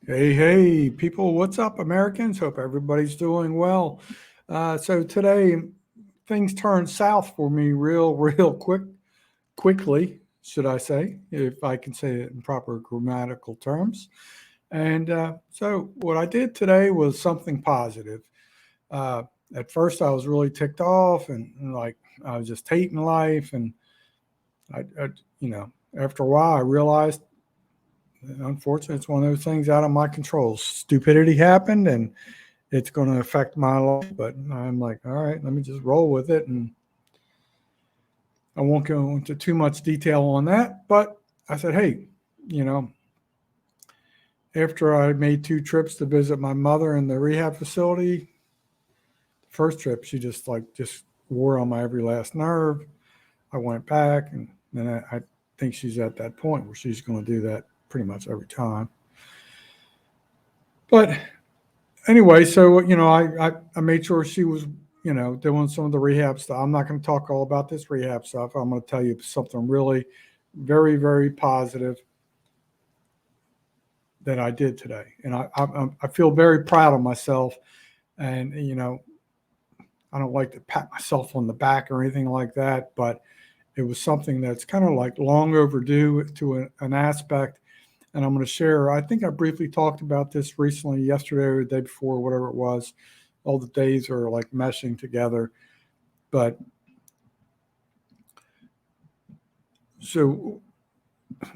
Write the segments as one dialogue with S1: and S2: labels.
S1: Hey, people, what's up, Americans? Hope everybody's doing well. So today, things turned south for me real quickly, should I say, if I can say it in proper grammatical terms. And so what I did today was something positive. Uh, at first, I was really ticked off and like I was just hating life. And I, after a while, I realized, unfortunately, it's one of those things out of my control. Stupidity happened, and it's going to affect my life. But I'm like, all right, let me just roll with it. And I won't go into too much detail on that. But I said, hey, you know, after I made 2 trips to visit my mother in the rehab facility, the first trip, she just wore on my every last nerve. I went back, and then I think she's at that point where she's going to do that pretty much every time. But anyway, so I made sure she was doing some of the rehab stuff. I'm not going to talk all about this rehab stuff. I'm going to tell you something really very positive that I did today, and I feel very proud of myself. And I don't like to pat myself on the back or anything like that, but it was something that's kind of like long overdue to an aspect. And I'm going to share. I think I briefly talked about this recently, yesterday or the day before, whatever it was. All the days are like meshing together. But so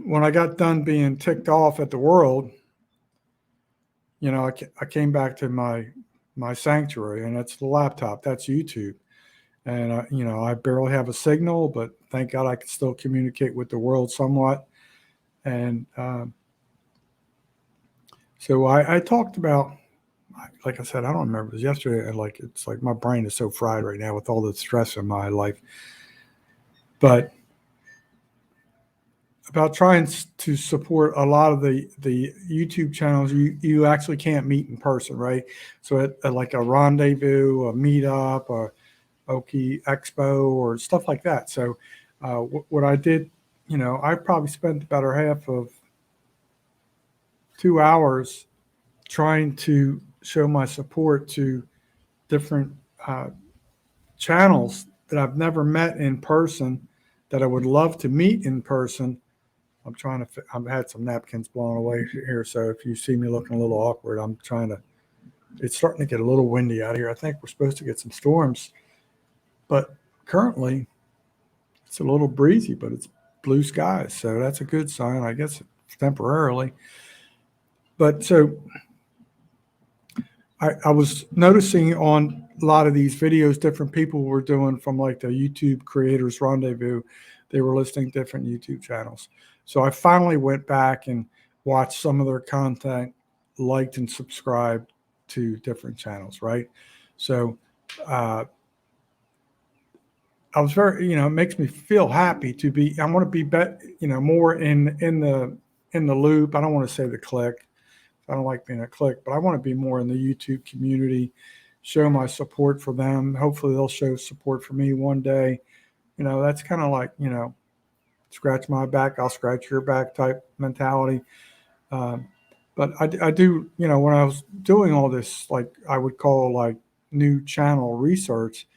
S1: when I got done being ticked off at the world, I came back to my sanctuary, and that's the laptop. That's YouTube. And I barely have a signal, but thank God I can still communicate with the world somewhat. And so I talked about, like I said, I don't remember. It was yesterday. And it's like my brain is so fried right now with all the stress in my life. But about trying to support a lot of the YouTube channels, you actually can't meet in person, right? So at like a rendezvous, a meetup, or Okie Expo, or stuff like that. So what I did, I probably spent the better half of 2 hours trying to show my support to different channels that I've never met in person, that I would love to meet in person. I've had some napkins blown away here, so if you see me looking a little awkward, it's starting to get a little windy out here. I think we're supposed to get some storms, but currently it's a little breezy, but it's blue skies, so that's a good sign, I guess, temporarily. But so I was noticing on a lot of these videos, different people were doing from like the YouTube Creators Rendezvous. They were listing different YouTube channels. So I finally went back and watched some of their content, liked and subscribed to different channels, right? So I was very, it makes me feel happy to be. I want to be, more in the loop. I don't want to say the clique. I don't like being a clique, but I want to be more in the YouTube community, show my support for them. Hopefully they'll show support for me one day. That's kind of like, scratch my back, I'll scratch your back type mentality. But I do, when I was doing all this, like I would call like new channel research,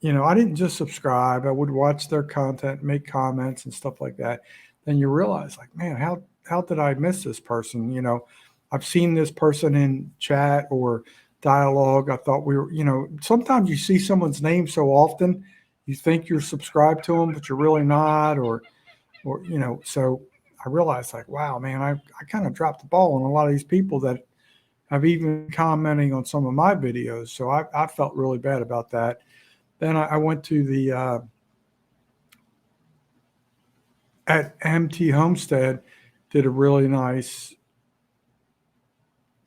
S1: I didn't just subscribe. I would watch their content, make comments and stuff like that. Then you realize, like, man, how did I miss this person? I've seen this person in chat or dialogue. I thought we were, sometimes you see someone's name so often, you think you're subscribed to them, but you're really not, or so I realized, like, wow, man, I kind of dropped the ball on a lot of these people that have even commenting on some of my videos. So I felt really bad about that. Then I went to the at MTHomestead, did a really nice.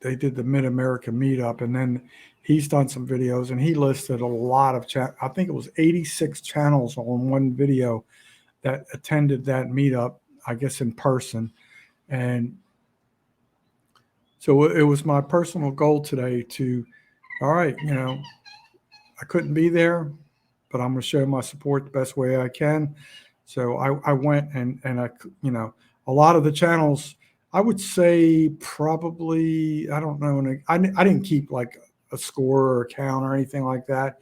S1: They did the Mid-America meetup, and then he's done some videos, and he listed a lot of I think it was 86 channels on one video that attended that meetup, I guess in person. And so it was my personal goal today to, all right, I couldn't be there, but I'm going to show my support the best way I can. So I went and I, a lot of the channels I would say probably, I don't know. I didn't keep like a score or a count or anything like that.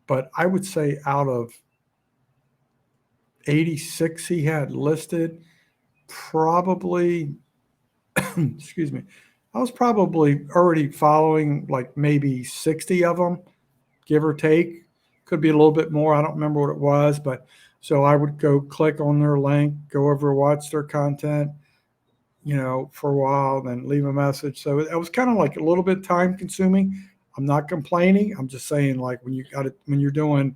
S1: But I would say out of 86 he had listed, probably, excuse me, I was probably already following like maybe 60 of them, give or take. Could be a little bit more. I don't remember what it was, but so I would go click on their link, go over, watch their content, for a while, then leave a message. So it was kind of like a little bit time consuming. I'm not complaining. I'm just saying, like, when you're doing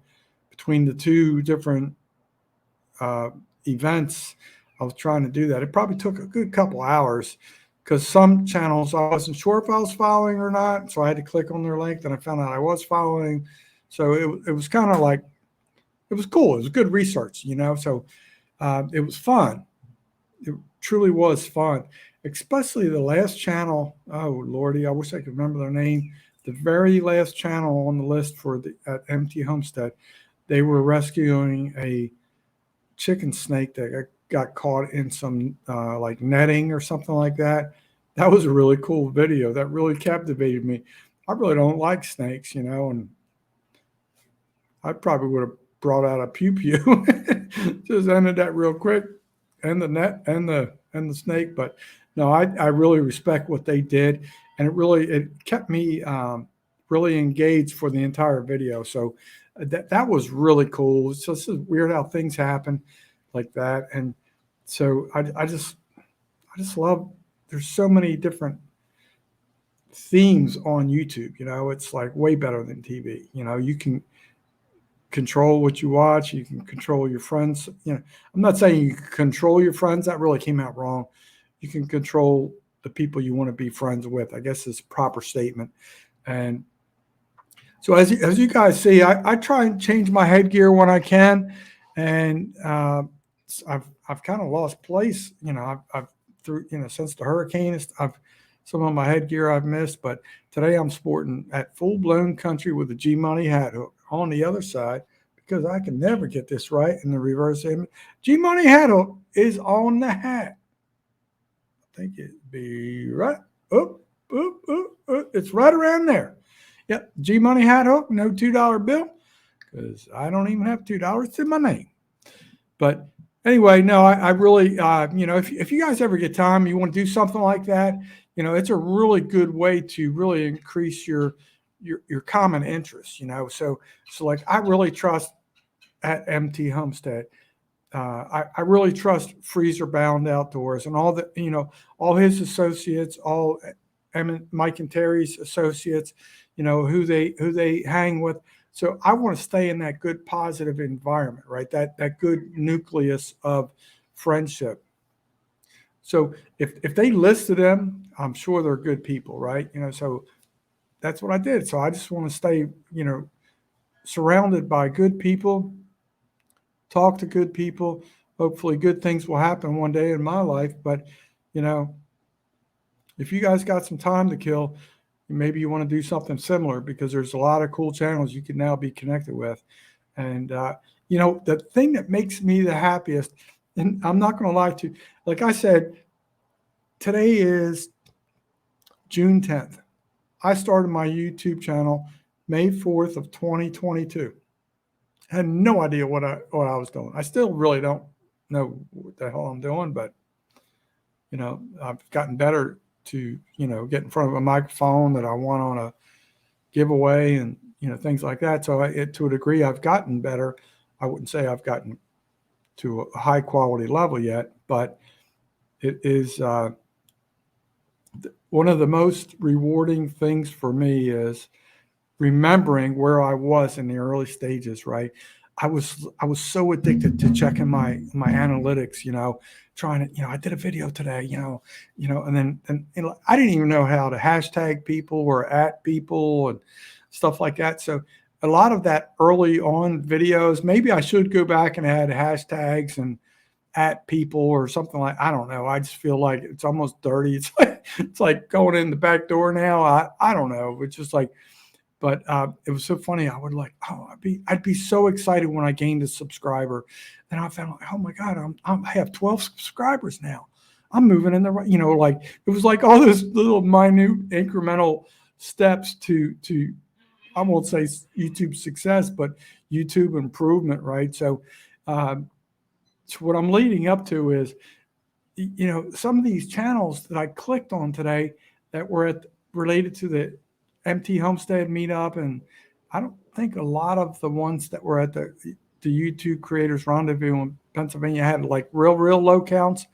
S1: between the two different events, I was trying to do that. It probably took a good couple hours because some channels I wasn't sure if I was following or not. So I had to click on their link. Then I found out I was following. So it was kind of like, it was cool. It was good research, So it was fun. It truly was fun, especially the last channel. Oh, Lordy, I wish I could remember their name. The very last channel on the list at MTHomestead, they were rescuing a chicken snake that got caught in some like netting or something like that. That was a really cool video. That really captivated me. I really don't like snakes, and I probably would have brought out a pew. Just ended that real quick, and the net and the snake. But no, I really respect what they did, and it kept me really engaged for the entire video. So that was really cool. It's just weird how things happen like that. And so I just love, there's so many different themes on YouTube, it's like way better than TV. You can control what you watch. You can control your friends. I'm not saying you can control your friends. That really came out wrong. You can control the people you want to be friends with, I guess is a proper statement. And so as you guys see, I try and change my headgear when I can. And I've kind of lost place. I've through, since the hurricane, some of my headgear I've missed, but today I'm sporting at full blown country with a G Money hat hook on the other side, because I can never get this right in the reverse image. G Money hat hook is on the hat. I think it'd be right. It's right around there. Yep. G Money hat hook, no $2 bill, because I don't even have $2 to my name. But anyway, no, I really, if you guys ever get time, you want to do something like that, it's a really good way to really increase your common interests, So like, I really trust at MTHomestead. I really trust Freezer Bound Outdoors and all his associates, all Mike and Terry's associates, who they hang with. So I want to stay in that good, positive environment, right? That good nucleus of friendship. So if they listed them, I'm sure they're good people, right? So that's what I did. So I just want to stay, surrounded by good people, talk to good people. Hopefully good things will happen one day in my life. But, if you guys got some time to kill, maybe you want to do something similar, because there's a lot of cool channels you can now be connected with. And, the thing that makes me the happiest, and I'm not going to lie to you, like I said, today is June 10th. I started my YouTube channel May 4th of 2022. I had no idea what I was doing. I still really don't know what the hell I'm doing, but, I've gotten better to, get in front of a microphone that I want on a giveaway and, things like that. So to a degree, I've gotten better. I wouldn't say I've gotten to a high quality level yet, but it is one of the most rewarding things for me is remembering where I was in the early stages, right? I was so addicted to checking my analytics, trying to, I did a video today, and then I didn't even know how to hashtag people or at people and stuff like that. So a lot of that early on videos, maybe I should go back and add hashtags and at people or something like, I don't know. I just feel like it's almost dirty. It's like going in the back door now. I don't know. It's just like, but it was so funny. I would I'd be so excited when I gained a subscriber. Then I found like, oh my God, I have 12 subscribers now. I'm moving in the right, like it was like all those little minute incremental steps to I won't say YouTube success, but YouTube improvement, right? So what I'm leading up to is, some of these channels that I clicked on today that were related to the MTHomestead meetup, and I don't think a lot of the ones that were at the YouTube Creators Rendezvous in Pennsylvania had like real low counts,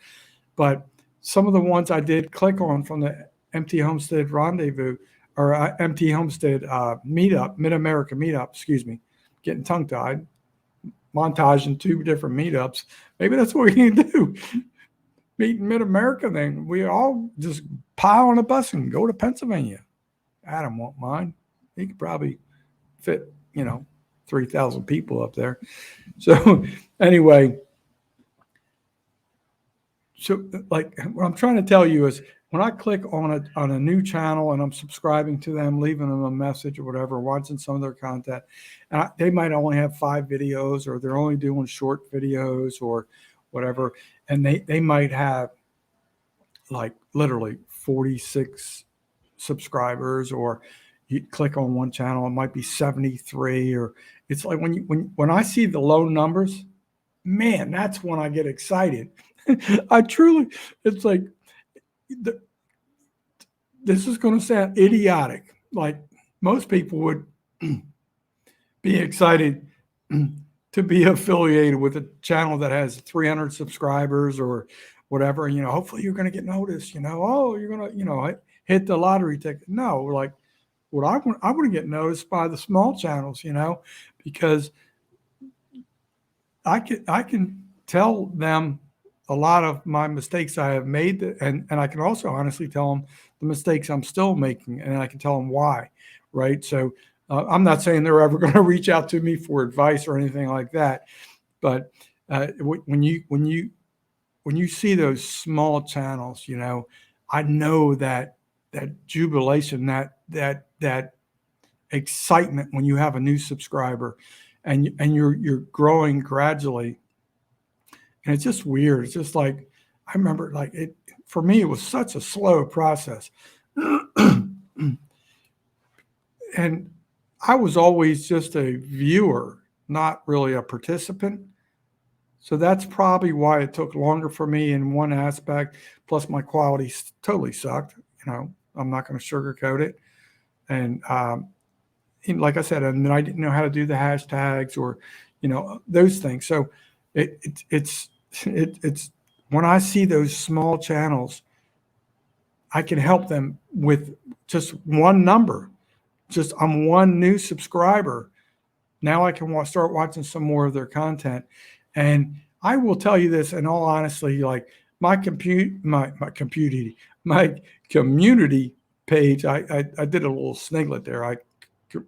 S1: but some of the ones I did click on from the MTHomestead Rendezvous or MTHomestead meetup, Mid-America meetup, excuse me, getting tongue-tied, montaging 2 different meetups. Maybe that's what we need to do. Meet in Mid-America, then we all just pile on a bus and go to Pennsylvania. Adam won't mind. He could probably fit, 3,000 people up there. So anyway, like what I'm trying to tell you is when I click on a new channel and I'm subscribing to them, leaving them a message or whatever, watching some of their content, and they might only have 5 videos or they're only doing short videos or whatever, and they might have like literally 46 subscribers, or you click on one channel, it might be 73, or it's like when I see the low numbers, man, that's when I get excited. I truly, it's like, this is going to sound idiotic. Like most people would be excited to be affiliated with a channel that has 300 subscribers or whatever. Hopefully you're going to get noticed, you're going to, hit the lottery ticket. No, like what I want to get noticed by the small channels, because I can tell them a lot of my mistakes I have made, and I can also honestly tell them the mistakes I'm still making, and I can tell them why, right? So I'm not saying they're ever going to reach out to me for advice or anything like that, but when you see those small channels, I know that jubilation, that excitement when you have a new subscriber, and you're growing gradually. And it's just weird. It's just like, I remember like it, for me, it was such a slow process. And I was always just a viewer, not really a participant. So that's probably why it took longer for me in one aspect. Plus my quality totally sucked. I'm not going to sugarcoat it. And like I said, and then I didn't know how to do the hashtags or, those things. So it's when I see those small channels, I can help them with just one number. I'm one new subscriber. Now I can start watching some more of their content. And I will tell you this in all honesty, like my community page, I did a little sniglet there. I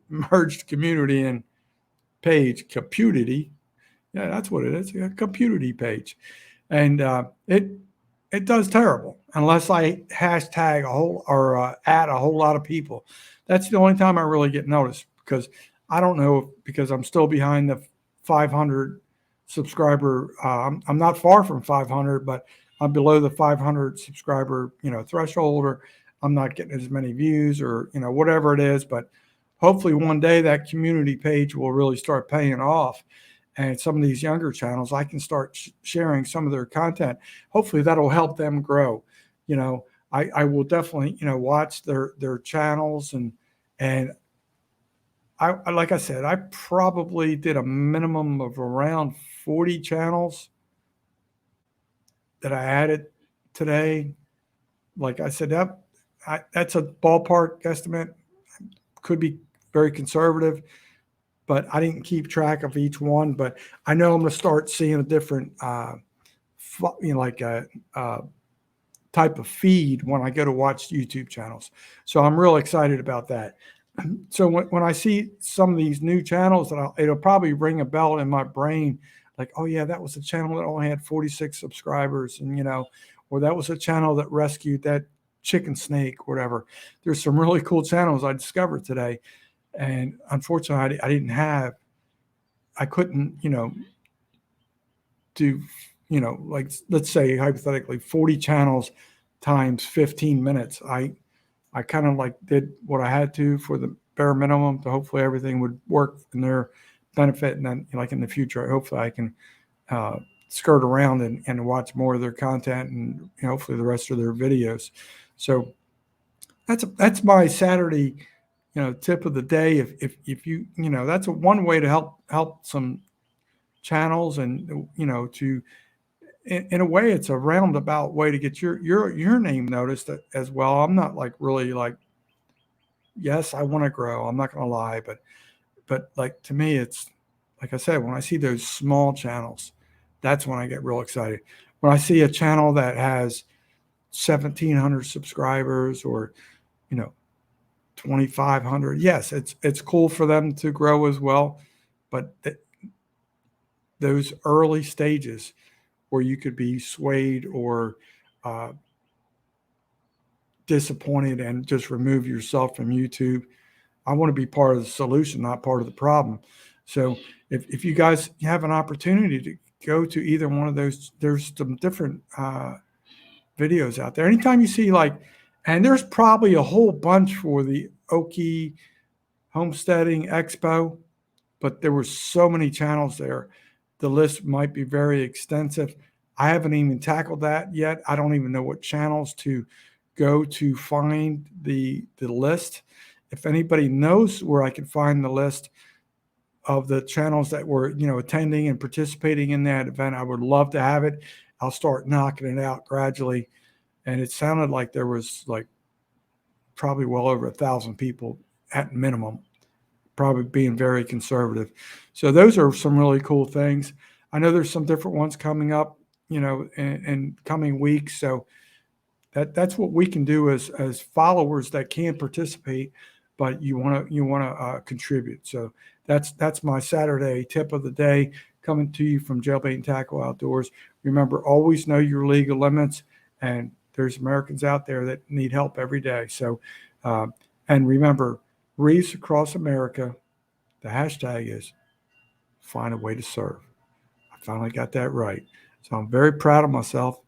S1: merged community and page, community. Yeah, that's what it is. A community page. And it does terrible unless I hashtag a whole or add a whole lot of people. That's the only time I really get noticed, because I don't know, because I'm still behind the 500 subscriber. I'm not far from 500, but I'm below the 500 subscriber, threshold, or I'm not getting as many views, or, whatever it is. But hopefully one day that community page will really start paying off. And some of these younger channels, I can start sharing some of their content. Hopefully that'll help them grow. I will definitely, watch their channels, and I like I said, I probably did a minimum of around 40 channels that I added today. Like I said, that's a ballpark estimate. Could be very conservative, but I didn't keep track of each one. But I know I'm going to start seeing a different, type of feed when I go to watch YouTube channels. So I'm real excited about that. So when I see some of these new channels, it'll probably ring a bell in my brain, like, oh yeah, that was a channel that only had 46 subscribers, and or that was a channel that rescued that chicken snake, whatever. There's some really cool channels I discovered today, and unfortunately, I couldn't, do like let's say hypothetically 40 channels times 15 minutes. I kind of like did what I had to for the bare minimum to hopefully everything would work in their benefit. And then like in the future, hopefully I can skirt around and watch more of their content and hopefully the rest of their videos. So that's my Saturday, tip of the day. If you, that's one way to help some channels and, to, in a way, it's a roundabout way to get your name noticed as well. I'm not like really like, yes, I want to grow. I'm not going to lie, but like to me, it's like I said, when I see those small channels, that's when I get real excited. When I see a channel that has 1,700 subscribers or 2,500, yes, it's cool for them to grow as well, but those early stages where you could be swayed or disappointed and just remove yourself from YouTube. I want to be part of the solution, not part of the problem. So if you guys have an opportunity to go to either one of those, there's some different videos out there. Anytime you see and there's probably a whole bunch for the Okie Homesteading Expo, but there were so many channels there. The list might be very extensive. I haven't even tackled that yet. I don't even know what channels to go to find the list. If anybody knows where I can find the list of the channels that were, attending and participating in that event, I would love to have it. I'll start knocking it out gradually. And it sounded like there was probably well over 1,000 people at minimum, probably being very conservative. So those are some really cool things. I know there's some different ones coming up, in coming weeks. So that's what we can do as followers that can participate, but you want to contribute. So that's my Saturday tip of the day, coming to you from Jailbait and Tackle Outdoors. Remember, always know your legal limits, and there's Americans out there that need help every day. So, and remember, Reefs Across America, the hashtag is find a way to serve. I finally got that right. So I'm very proud of myself,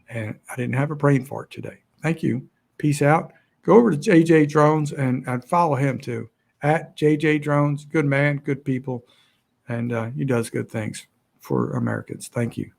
S1: and I didn't have a brain fart today. Thank you. Peace out. Go over to JJ Drones and follow him too, at JJ Drones. Good man, good people, and he does good things for Americans. Thank you.